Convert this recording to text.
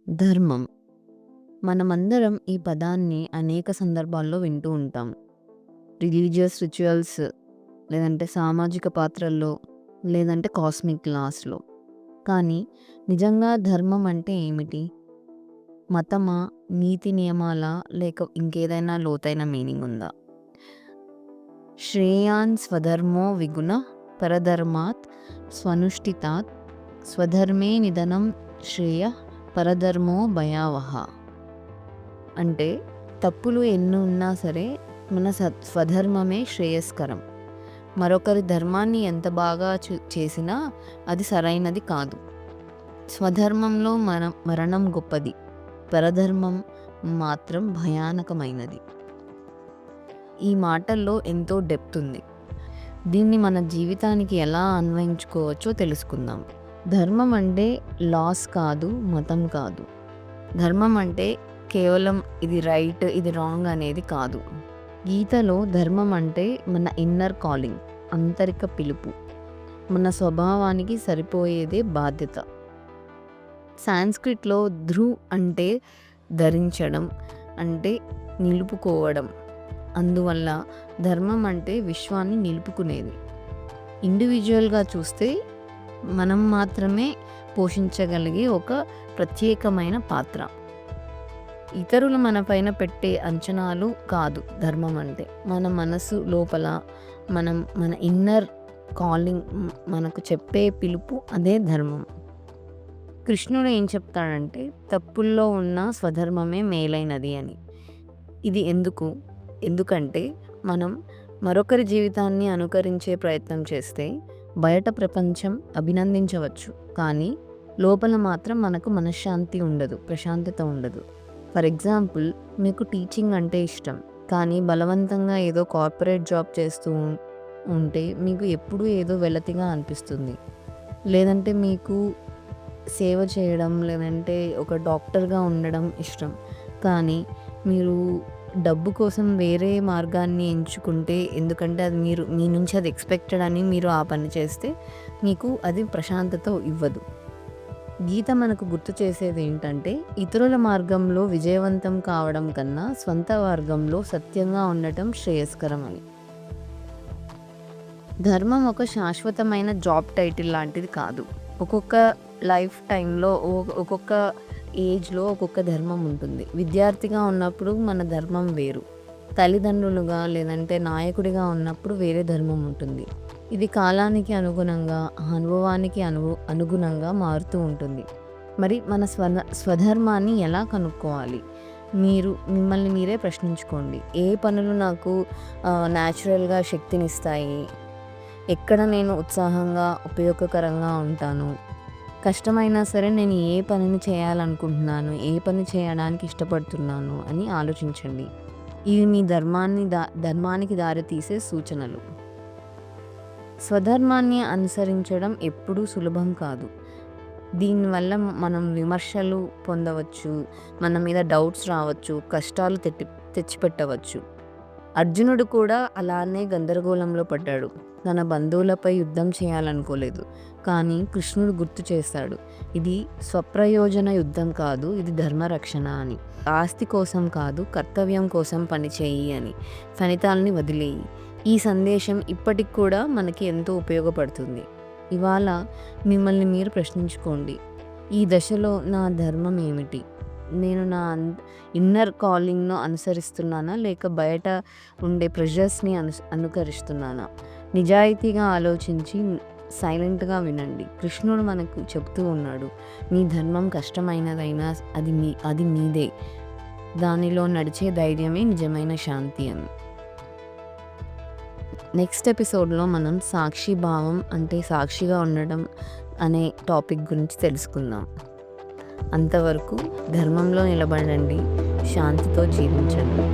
ధర్మం. మనమందరం ఈ పదాన్ని అనేక సందర్భాల్లో వింటూ ఉంటాం. రిలీజియస్ రిచువల్స్, లేదంటే సామాజిక పాత్రల్లో, లేదంటే కాస్మిక్ లాస్‌లో. కానీ నిజంగా ధర్మం అంటే ఏమిటి? మతమా? నీతి నియమాలా? లేక ఇంకేదైనా లోతైన మీనింగ్ ఉందా? శ్రేయాన్ స్వధర్మో విగుణః పరధర్మాత్ స్వనుష్ఠితాత్ స్వధర్మే నిధనం శ్రేయః పరధర్మో భయావహ. అంటే తప్పులు ఎన్ని ఉన్నా సరే మన స్వధర్మమే శ్రేయస్కరం. మరొకరి ధర్మాన్ని ఎంత బాగా చేసినా అది సరైనది కాదు. స్వధర్మంలో మరణం గొప్పది, పరధర్మం మాత్రం భయానకమైనది. ఈ మాటల్లో ఎంతో డెప్త్ ఉంది. దీన్ని మన జీవితానికి ఎలా అన్వయించుకోవచ్చో తెలుసుకుందాం. ధర్మం అంటే లాస్ కాదు, మతం కాదు. ధర్మం అంటే కేవలం ఇది రైట్, ఇది రాంగ్ అనేది కాదు. గీతలో ధర్మం అంటే మన ఇన్నర్ కాలింగ్, ఆంతరిక పిలుపు, మన స్వభావానికి సరిపోయేదే బాధ్యత. సాంస్క్రిట్లో ధ్రువ్ అంటే ధరించడం, అంటే నిలుపుకోవడం. అందువల్ల ధర్మం అంటే విశ్వాన్ని నిలుపుకునేది. ఇండివిజువల్గా చూస్తే మనం మాత్రమే పోషించగలిగే ఒక ప్రత్యేకమైన పాత్ర. ఇతరులు మన పైన పెట్టే అంచనాలు కాదు ధర్మం అంటే. మన మనసు లోపల మన ఇన్నర్ కాలింగ్, మనకు చెప్పే పిలుపు, అదే ధర్మం. కృష్ణుడు ఏం చెప్తాడంటే తప్పుల్లో ఉన్న స్వధర్మమే మేలైనది అని. ఇది ఎందుకంటే మనం మరొకరి జీవితాన్ని అనుకరించే ప్రయత్నం చేస్తే బయట ప్రపంచం అభినందించవచ్చు, కానీ లోపల మాత్రం మనకు మనశ్శాంతి ఉండదు, ప్రశాంతత ఉండదు. ఫర్ ఎగ్జాంపుల్, మీకు టీచింగ్ అంటే ఇష్టం, కానీ బలవంతంగా ఏదో కార్పొరేట్ జాబ్ చేస్తూ ఉంటే మీకు ఎప్పుడూ ఏదో వెలతిగా అనిపిస్తుంది. లేదంటే మీకు సేవ చేయడం, లేదంటే ఒక డాక్టర్గా ఉండడం ఇష్టం, కానీ మీరు డబ్బు కోసం వేరే మార్గాన్ని ఎంచుకుంటే, ఎందుకంటే అది మీ నుంచి అది ఎక్స్పెక్టెడ్ అని మీరు ఆ పని చేస్తే మీకు అది ప్రశాంతత ఇవ్వదు. గీత మనకు గుర్తు చేసేది ఏంటంటే ఇతరుల మార్గంలో విజయవంతం కావడం కన్నా స్వంత మార్గంలో సత్యంగా ఉండటం శ్రేయస్కరం అని. ధర్మం ఒక శాశ్వతమైన జాబ్ టైటిల్ లాంటిది కాదు. ఒక్కొక్క లైఫ్ టైంలో, ఒక్కొక్క ఏజ్లో ఒక్కొక్క ధర్మం ఉంటుంది. విద్యార్థిగా ఉన్నప్పుడు మన ధర్మం వేరు, తల్లిదండ్రులుగా లేదంటే నాయకుడిగా ఉన్నప్పుడు వేరే ధర్మం ఉంటుంది. ఇది కాలానికి అనుగుణంగా, అనుభవానికి అనుగుణంగా మారుతూ ఉంటుంది. మరి మన స్వధర్మాన్ని ఎలా కనుక్కోవాలి? మిమ్మల్ని మీరే ప్రశ్నించుకోండి. ఏ పనులు నాకు న్యాచురల్గా శక్తినిస్తాయి? ఎక్కడ నేను ఉత్సాహంగా, ఉపయోగకరంగా ఉంటాను? కష్టమైనా సరే నేను ఏ పనిని చేయాలనుకుంటున్నాను, ఏ పని చేయడానికి ఇష్టపడుతున్నాను అని ఆలోచించండి. ఇవి మీ ధర్మానికి దారితీసే సూచనలు. స్వధర్మాన్ని అనుసరించడం ఎప్పుడూ సులభం కాదు. దీనివల్ల మనం విమర్శలు పొందవచ్చు, మన మీద డౌట్స్ రావచ్చు, కష్టాలు తెచ్చిపెట్టవచ్చు. అర్జునుడు కూడా అలానే గందరగోళంలో పడ్డాడు. తన బంధువులపై యుద్ధం చేయాలనుకోలేదు, కానీ కృష్ణుడు గుర్తు చేశాడు, ఇది స్వప్రయోజన యుద్ధం కాదు, ఇది ధర్మరక్షణ అని. ఆస్తి కోసం కాదు, కర్తవ్యం కోసం పనిచేయి అని, ఫలితాలని వదిలేయి. ఈ సందేశం ఇప్పటికి కూడా మనకి ఎంతో ఉపయోగపడుతుంది. ఇవాళ మిమ్మల్ని మీరు ప్రశ్నించుకోండి, ఈ దశలో నా ధర్మం ఏమిటి? నేను నా ఇన్నర్ కాలింగ్ను అనుసరిస్తున్నానా, లేక బయట ఉండే ప్రెషర్స్ని అనుకరిస్తున్నానా? నిజాయితీగా ఆలోచించి సైలెంట్గా వినండి. కృష్ణుడు మనకు చెప్తూ ఉన్నాడు, మీ ధర్మం కష్టమైనదైనా అది మీదే, దానిలో నడిచే ధైర్యమే నిజమైన శాంతి అని. నెక్స్ట్ ఎపిసోడ్లో మనం సాక్షిభావం అంటే సాక్షిగా ఉండడం అనే టాపిక్ గురించి తెలుసుకుందాం. అంతవరకు ధర్మంలో నిలబడండి, శాంతితో జీవించండి.